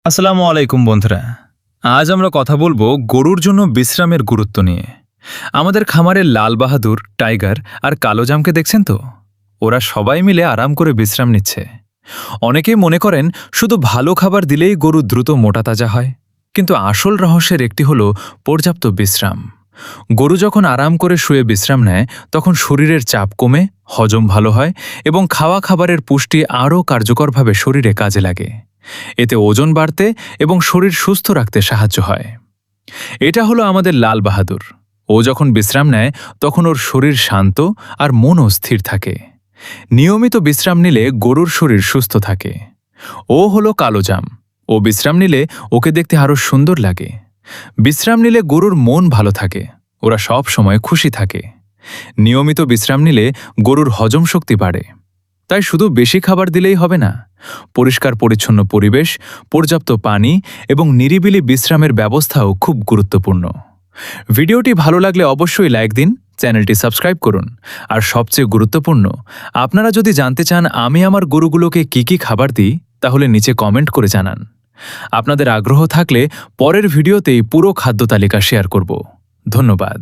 আসসালামু আলাইকুম বন্ধুরা। আজ আমরা কথা বলবো গরুর জন্য বিশ্রামের গুরুত্ব নিয়ে। আমাদের খামারের লাল বাহাদুর, টাইগার আর কালোজামকে দেখছেন তো? ওরা সবাই মিলে আরাম করে বিশ্রাম নিচ্ছে। অনেকেই মনে করেন শুধু ভালো খাবার দিলেই গরু দ্রুত মোটা তাজা হয়, কিন্তু আসল রহস্যের একটি হলো পর্যাপ্ত বিশ্রাম। গরু যখন আরাম করে শুয়ে বিশ্রাম নেয় তখন শরীরের চাপ কমে, হজম ভালো হয় এবং খাওয়া খাবারের পুষ্টি আরও কার্যকরভাবে শরীরে কাজে লাগে। এতে ওজন বাড়তে এবং শরীর সুস্থ রাখতে সাহায্য হয়। এটা হলো আমাদের লাল বাহাদুর। ও যখন বিশ্রাম নেয় তখন ওর শরীর শান্ত আর মনও স্থির থাকে। নিয়মিত বিশ্রাম নিলে গরুর শরীর সুস্থ থাকে। ও হলো কালোজাম। ও বিশ্রাম নিলে ওকে দেখতে আরও সুন্দর লাগে। বিশ্রাম নিলে গরুর মন ভালো থাকে, ওরা সব সময় খুশি থাকে। নিয়মিত বিশ্রাম নিলে গরুর হজম শক্তি বাড়ে। তাই শুধু বেশি খাবার দিলেই হবে না, পরিষ্কার পরিচ্ছন্ন পরিবেশ, পর্যাপ্ত পানি এবং নিরিবিলি বিশ্রামের ব্যবস্থাও খুব গুরুত্বপূর্ণ। ভিডিওটি ভালো লাগলে অবশ্যই লাইক দিন, চ্যানেলটি সাবস্ক্রাইব করুন। আর সবচেয়ে গুরুত্বপূর্ণ, আপনারা যদি জানতে চান আমি আমার গরুগুলোকে কি কি খাবার দিই, তাহলে নিচে কমেন্ট করে জানান। আপনাদের আগ্রহ থাকলে পরের ভিডিওতেই পুরো খাদ্য তালিকা শেয়ার করব। ধন্যবাদ।